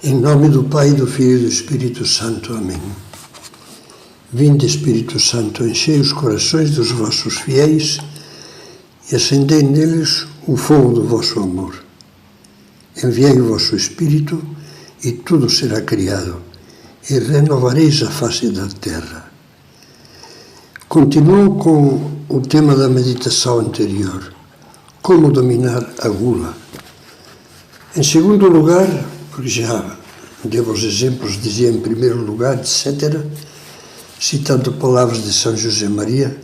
Em nome do Pai, do Filho e do Espírito Santo. Amém. Vinde, Espírito Santo, enchei os corações dos vossos fiéis e acendei neles o fogo do vosso amor. Enviai o vosso Espírito e tudo será criado, e renovareis a face da terra. Continuo com o tema da meditação anterior, como dominar a gula. Em segundo lugar, porque já devo os exemplos, dizia em primeiro lugar, etc., citando palavras de São José Maria.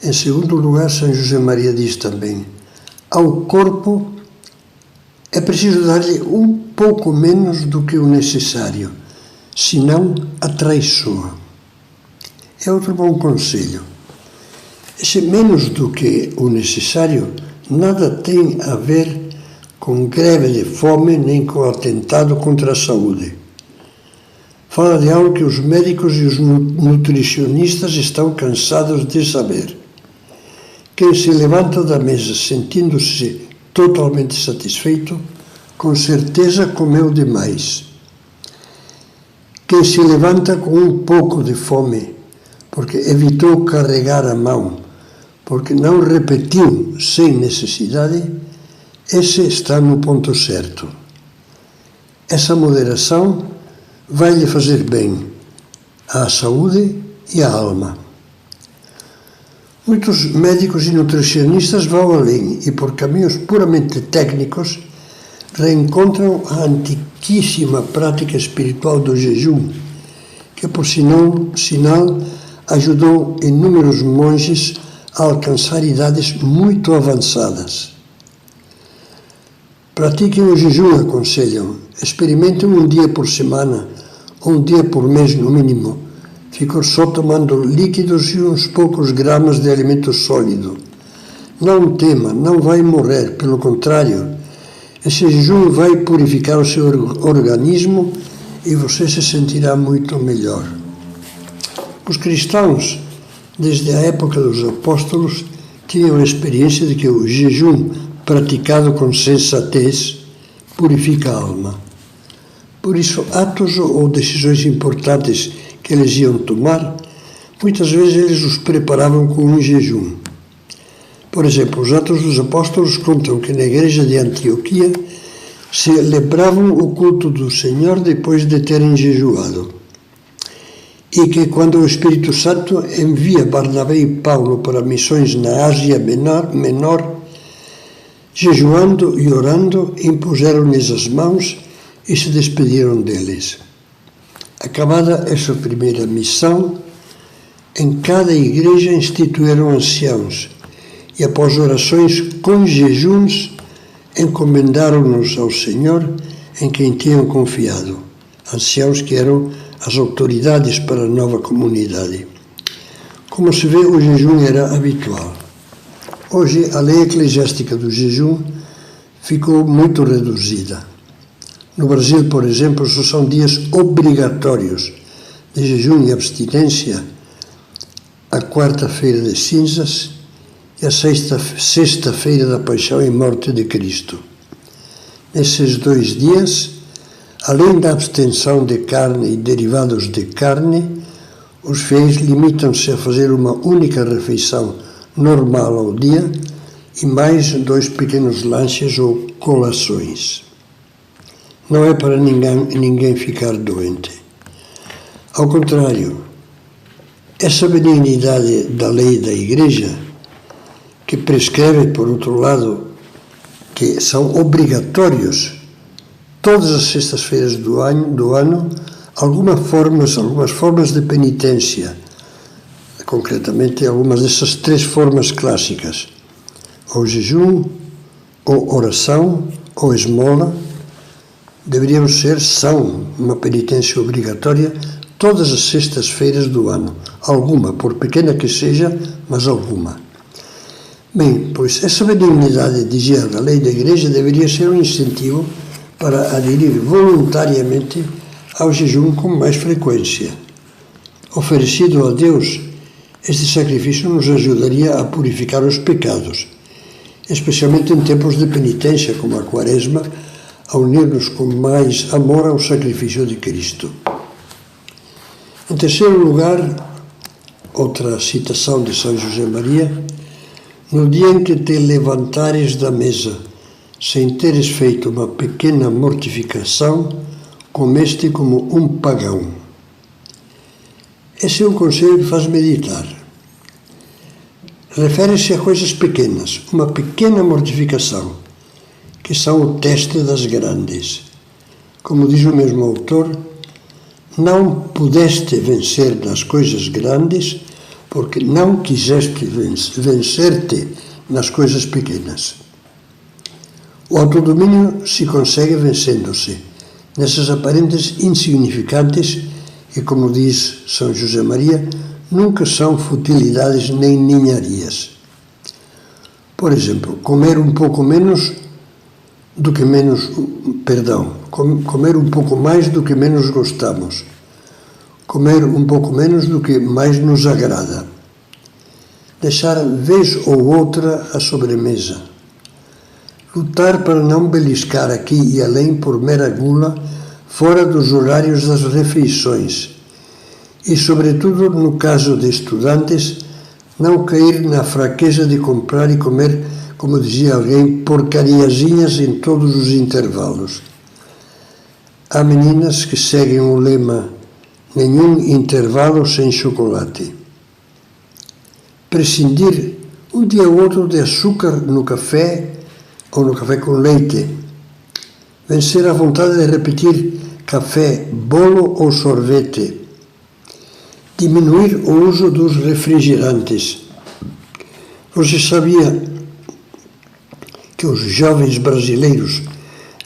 Em segundo lugar, São José Maria diz também: ao corpo é preciso dar-lhe um pouco menos do que o necessário, senão atraiçoa. É outro bom conselho. Esse menos do que o necessário nada tem a ver com greve de fome nem com atentado contra a saúde. Fala de algo que os médicos e os nutricionistas estão cansados de saber. Quem se levanta da mesa sentindo-se totalmente satisfeito, com certeza comeu demais. Quem se levanta com um pouco de fome, porque evitou carregar a mão, porque não repetiu sem necessidade, esse está no ponto certo. Essa moderação vai lhe fazer bem à saúde e à alma. Muitos médicos e nutricionistas vão além e, por caminhos puramente técnicos, reencontram a antiquíssima prática espiritual do jejum, que, por sinal, ajudou inúmeros monges a alcançar idades muito avançadas. Pratiquem o jejum, aconselham. Experimentem um dia por semana, ou um dia por mês no mínimo. Ficam só tomando líquidos e uns poucos gramas de alimento sólido. Não tema, não vai morrer, pelo contrário. Esse jejum vai purificar o seu organismo e você se sentirá muito melhor. Os cristãos, desde a época dos apóstolos, tinham a experiência de que o jejum praticado com sensatez purifica a alma. Por isso, atos ou decisões importantes que eles iam tomar, muitas vezes eles os preparavam com um jejum. Por exemplo, os Atos dos Apóstolos contam que na igreja de Antioquia celebravam o culto do Senhor depois de terem jejuado. E que quando o Espírito Santo envia Barnabé e Paulo para missões na Ásia Menor, jejuando e orando, impuseram-lhes as mãos e se despediram deles. Acabada essa primeira missão, em cada igreja instituíram anciãos e, após orações com jejuns, encomendaram-nos ao Senhor em quem tinham confiado. Anciãos que eram as autoridades para a nova comunidade. Como se vê, o jejum era habitual. Hoje, a lei eclesiástica do jejum ficou muito reduzida. No Brasil, por exemplo, só são dias obrigatórios de jejum e abstinência: a quarta-feira de cinzas e a sexta-feira da paixão e morte de Cristo. Nesses 2 dias, além da abstenção de carne e derivados de carne, os fiéis limitam-se a fazer uma única refeição normal ao dia e mais 2 pequenos lanches ou colações. Não é para ninguém ficar doente. Ao contrário, essa benignidade da lei da Igreja, que prescreve, por outro lado, que são obrigatórios todas as sextas-feiras do ano algumas formas de penitência, concretamente algumas dessas 3 formas clássicas: ou jejum, ou oração, ou esmola, são uma penitência obrigatória todas as sextas-feiras do ano. Alguma, por pequena que seja, mas alguma. Bem, pois essa benignidade, dizia a lei da Igreja, deveria ser um incentivo para aderir voluntariamente ao jejum com mais frequência. Oferecido a Deus, este sacrifício nos ajudaria a purificar os pecados, especialmente em tempos de penitência, como a Quaresma, a unir-nos com mais amor ao sacrifício de Cristo. Em terceiro lugar, outra citação de São José Maria: no dia em que te levantares da mesa, sem teres feito uma pequena mortificação, comeste como um pagão. Esse é um conselho que faz meditar. Refere-se a coisas pequenas, uma pequena mortificação, que são o teste das grandes. Como diz o mesmo autor, não pudeste vencer nas coisas grandes porque não quiseste vencer-te nas coisas pequenas. O autodomínio se consegue vencendo-se nessas aparentes insignificantes e, como diz São José Maria, nunca são futilidades nem ninharias. Por exemplo, comer um pouco menos do que comer um pouco mais do que menos gostamos, comer um pouco menos do que mais nos agrada, deixar vez ou outra a sobremesa, lutar para não beliscar aqui e além por mera gula fora dos horários das refeições e, sobretudo no caso de estudantes, não cair na fraqueza de comprar e comer, como dizia alguém, porcariazinhas em todos os intervalos. Há meninas que seguem o lema nenhum intervalo sem chocolate. Prescindir um dia ou outro de açúcar no café ou no café com leite. Vencer a vontade de repetir café, bolo ou sorvete. Diminuir o uso dos refrigerantes. Você sabia que os jovens brasileiros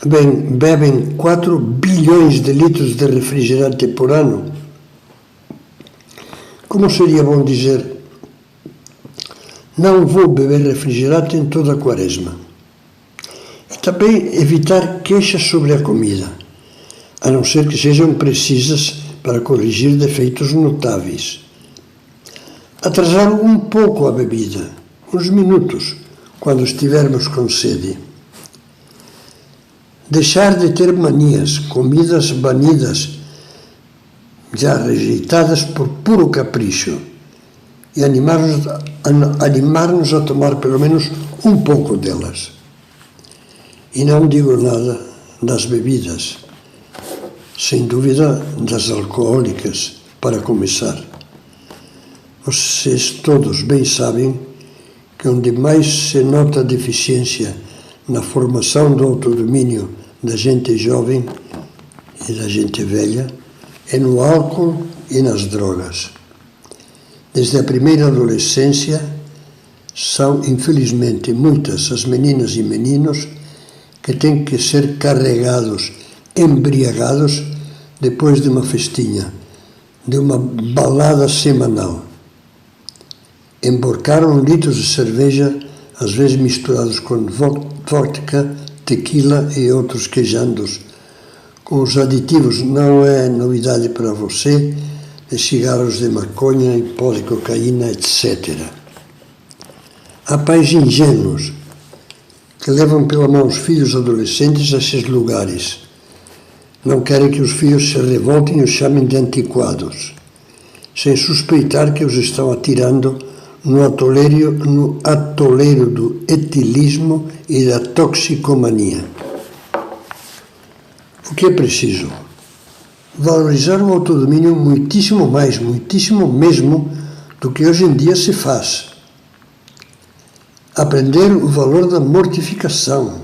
bebem 4 bilhões de litros de refrigerante por ano? Como seria bom dizer: não vou beber refrigerante em toda a quaresma. E também evitar queixas sobre a comida, a não ser que sejam precisas para corrigir defeitos notáveis. Atrasar um pouco a bebida, uns minutos, quando estivermos com sede. Deixar de ter manias, comidas banidas, já rejeitadas por puro capricho, e animar-nos a tomar pelo menos um pouco delas. E não digo nada das bebidas, sem dúvida das alcoólicas, para começar. Vocês todos bem sabem que onde mais se nota a deficiência na formação do autodomínio da gente jovem e da gente velha é no álcool e nas drogas. Desde a primeira adolescência, são infelizmente muitas as meninas e meninos que têm que ser carregados, embriagados, depois de uma festinha, de uma balada semanal. Emborcaram litros de cerveja, às vezes misturados com vodka, tequila e outros quejandos. Com os aditivos, não é novidade para você, de cigarros de maconha e pó de cocaína, etc. Há pais ingênuos que levam pela mão os filhos adolescentes a esses lugares. Não querem que os filhos se revoltem e os chamem de antiquados, sem suspeitar que os estão atirando no atoleiro do etilismo e da toxicomania. O que é preciso? Valorizar o autodomínio muitíssimo mais, muitíssimo mesmo, do que hoje em dia se faz. Aprender o valor da mortificação,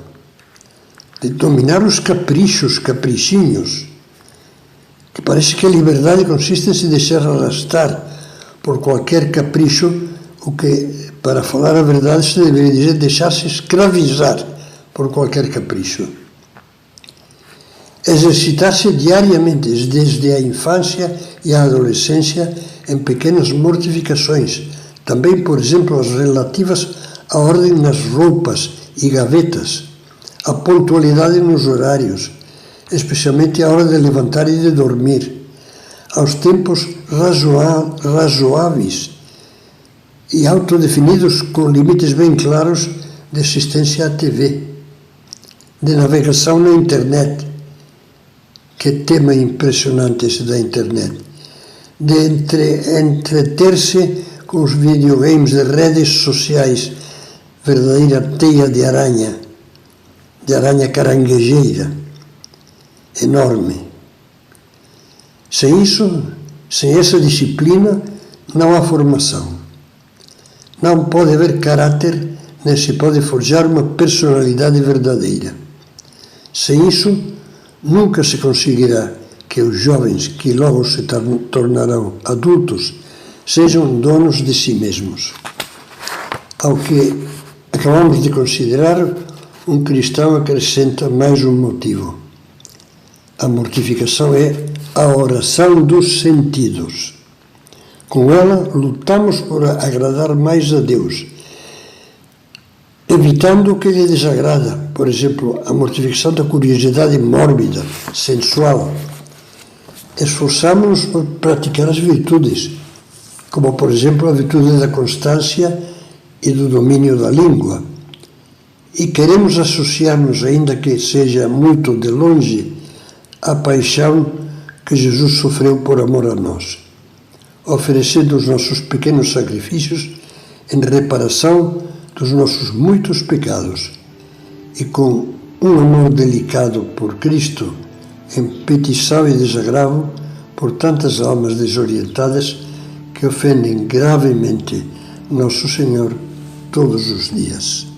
de dominar os caprichinhos, que parece que a liberdade consiste em se deixar arrastar por qualquer capricho, o que, para falar a verdade, se deveria dizer deixar-se escravizar por qualquer capricho. Exercitar-se diariamente, desde a infância e a adolescência, em pequenas mortificações, também, por exemplo, as relativas à ordem nas roupas e gavetas, a pontualidade nos horários, especialmente a hora de levantar e de dormir, aos tempos razoáveis e autodefinidos com limites bem claros de assistência à TV. de navegação na internet. Que tema impressionante esse da internet. De entreter-se com os videogames de redes sociais, verdadeira teia de aranha caranguejeira, enorme. Sem isso, sem essa disciplina, não há formação. Não pode haver caráter, nem se pode forjar uma personalidade verdadeira. Sem isso, nunca se conseguirá que os jovens que logo se tornarão adultos sejam donos de si mesmos. Ao que acabamos de considerar, um cristão acrescenta mais um motivo. A mortificação é a oração dos sentidos. Com ela, lutamos por agradar mais a Deus, evitando o que lhe desagrada. Por exemplo, a mortificação da curiosidade mórbida, sensual. Esforçamos-nos por praticar as virtudes, como, por exemplo, a virtude da constância e do domínio da língua. E queremos associar-nos, ainda que seja muito de longe, à paixão que Jesus sofreu por amor a nós, oferecendo os nossos pequenos sacrifícios em reparação dos nossos muitos pecados, e com um amor delicado por Cristo, em petição e desagravo por tantas almas desorientadas que ofendem gravemente Nosso Senhor todos os dias.